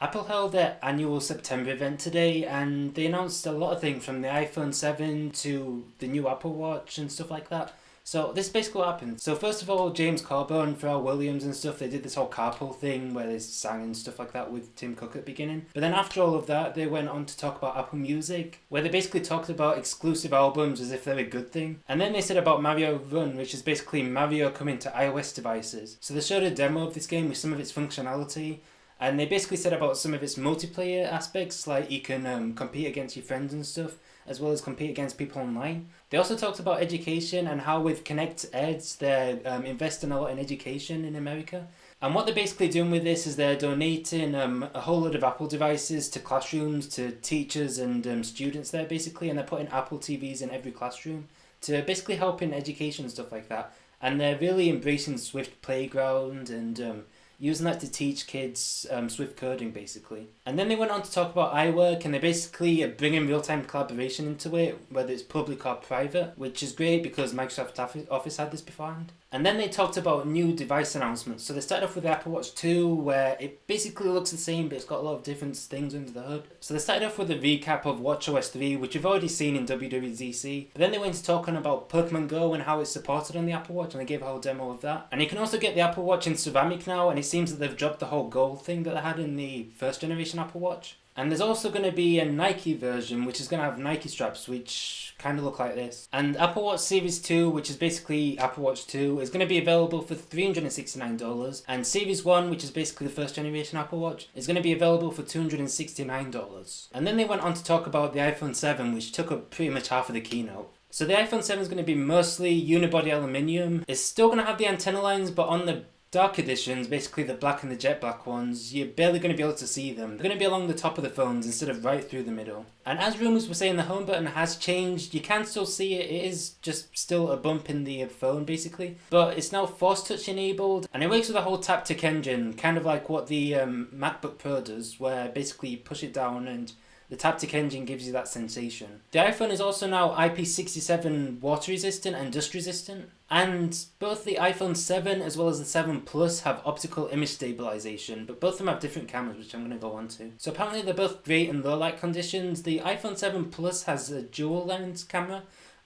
Apple held their annual September event today and they announced a lot of things from the iPhone 7 to the new Apple Watch and stuff like that. So this is basically what happened. So first of all, James Coburn, Pharrell Williams and stuff, they did this whole carpool thing where they sang and stuff like that with Tim Cook at the beginning. But then after all of that, they went on to talk about Apple Music, where they basically talked about exclusive albums as if they're a good thing. And then they said about Mario Run, which is basically Mario coming to iOS devices. So they showed a demo of this game with some of its functionality. And they basically said about some of its multiplayer aspects, like you can compete against your friends and stuff, as well as compete against people online. They also talked about education and how with Connect Eds, they're investing a lot in education in America. And what they're basically doing with this is they're donating a whole lot of Apple devices to classrooms, to teachers and students there basically, and they're putting Apple TVs in every classroom to basically help in education and stuff like that. And they're really embracing Swift Playground and using that to teach kids Swift coding basically. And then they went on to talk about iWork, and they basically bring in real-time collaboration into it, whether it's public or private, which is great because Microsoft Office had this beforehand. And then they talked about new device announcements. So they started off with the Apple Watch 2, where it basically looks the same, but it's got a lot of different things under the hood. So they started off with a recap of WatchOS 3, which we've already seen in WWDC. But then they went to talking about Pokemon Go and how it's supported on the Apple Watch, and they gave a whole demo of that. And you can also get the Apple Watch in ceramic now, and it seems that they've dropped the whole gold thing that they had in the first generation Apple Watch. And there's also going to be a Nike version, which is going to have Nike straps, which kind of look like this. And Apple Watch Series 2, which is basically Apple Watch 2, is going to be available for $369. And Series 1, which is basically the first generation Apple Watch, is going to be available for $269. And then they went on to talk about the iPhone 7, which took up pretty much half of the keynote. So the iPhone 7 is going to be mostly unibody aluminium. It's still going to have the antenna lines, but on the dark editions, basically the black and the jet black ones, you're barely going to be able to see them. They're going to be along the top of the phones instead of right through the middle. And as rumours were saying, the home button has changed. You can still see it. It is just still a bump in the phone basically. But it's now Force Touch enabled, and it works with a whole taptic engine, kind of like what the MacBook Pro does, where basically you push it down and the taptic engine gives you that sensation. The iPhone is also now IP67 water resistant and dust resistant. And both the iPhone 7 as well as the 7 Plus have optical image stabilization, but both of them have different cameras, which I'm going to go on to. So apparently they're both great in low light conditions. The iPhone 7 Plus has a dual lens camera,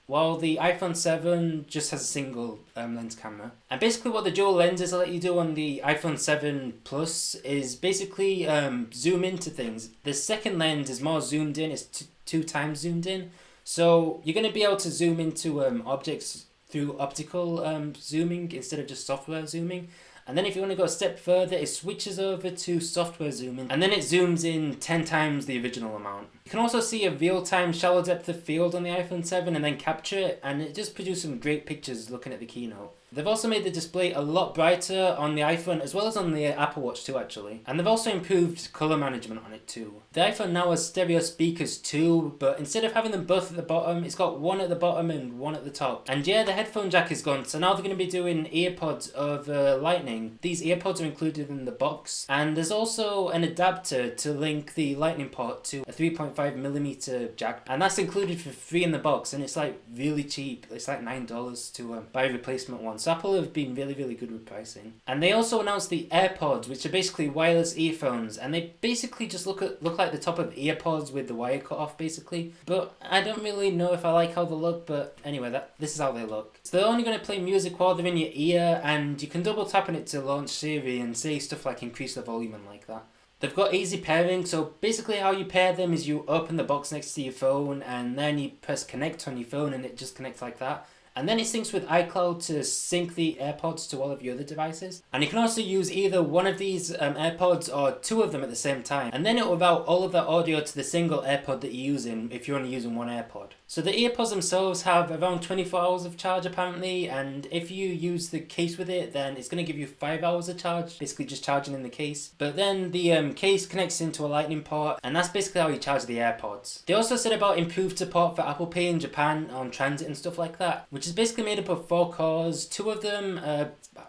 while the iPhone 7 just has a single lens camera. And basically what the dual lenses let you do on the iPhone 7 Plus is basically zoom into things. The second lens is more zoomed in, it's two times zoomed in. So you're going to be able to zoom into objects through optical zooming instead of just software zooming. And then if you want to go a step further, it switches over to software zooming, and then it zooms in 10 times the original amount. You can also see a real-time shallow depth of field on the iPhone 7 and then capture it, and it just produced some great pictures looking at the keynote. They've also made the display a lot brighter on the iPhone as well as on the Apple Watch too actually. And they've also improved colour management on it too. The iPhone now has stereo speakers too, but instead of having them both at the bottom, it's got one at the bottom and one at the top. And yeah, the headphone jack is gone, so now they're going to be doing earpods over Lightning. These earpods are included in the box. And there's also an adapter to link the Lightning port to a 3.5mm jack. And that's included for free in the box, and it's like really cheap. It's like $9 to buy a replacement one. So Apple have been really, really good with pricing. And they also announced the AirPods, which are basically wireless earphones, and they basically just look like the top of earpods with the wire cut off basically. But I don't really know if I like how they look, but anyway, this is how they look. So they're only going to play music while they're in your ear, and you can double tap on it to launch Siri and say stuff like increase the volume and like that. They've got easy pairing, so basically how you pair them is you open the box next to your phone and then you press connect on your phone and it just connects like that. And then it syncs with iCloud to sync the AirPods to all of your other devices. And you can also use either one of these AirPods or two of them at the same time. And then it will route all of that audio to the single AirPod that you're using if you're only using one AirPod. So the earpods themselves have around 24 hours of charge apparently, and if you use the case with it, then it's going to give you 5 hours of charge, basically just charging in the case. But then the case connects into a lightning port, and that's basically how you charge the AirPods. They also said about improved support for Apple Pay in Japan on transit and stuff like that, which is basically made up of 4 cores, 2 of them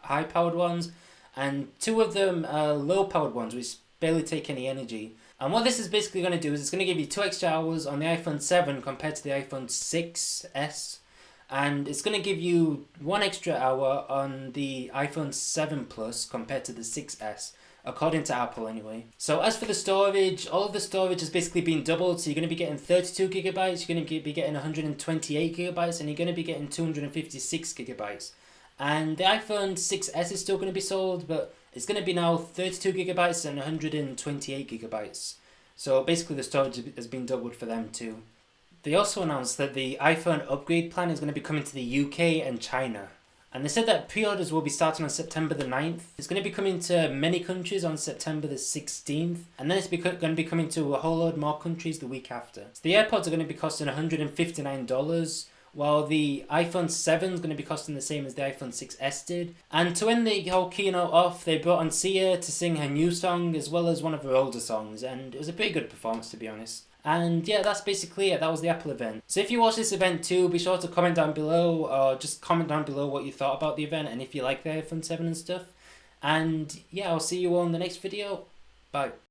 high-powered ones, and 2 of them low-powered ones, which barely take any energy. And what this is basically going to do is it's going to give you 2 extra hours on the iPhone 7 compared to the iPhone 6s, and it's going to give you 1 extra hour on the iPhone 7 Plus compared to the 6s. according to Apple anyway. So as for the storage, all of the storage has basically been doubled. So you're going to be getting 32 gigabytes, you're going to be getting 128 gigabytes, and you're going to be getting 256 gigabytes. And the iPhone 6S is still going to be sold, but it's going to be now 32 gigabytes and 128 gigabytes. So basically the storage has been doubled for them too. They also announced that the iPhone upgrade plan is going to be coming to the UK and China. And they said that pre-orders will be starting on September the 9th. It's going to be coming to many countries on September the 16th. And then it's going to be coming to a whole load more countries the week after. So the AirPods are going to be costing $159, while the iPhone 7 is going to be costing the same as the iPhone 6S did. And to end the whole keynote off, they brought on Sia to sing her new song as well as one of her older songs. And it was a pretty good performance, to be honest. And yeah, that's basically it. That was the Apple event. So if you watch this event too, be sure to comment down below, or just comment down below what you thought about the event and if you like the iPhone 7 and stuff. And yeah, I'll see you all in the next video. Bye.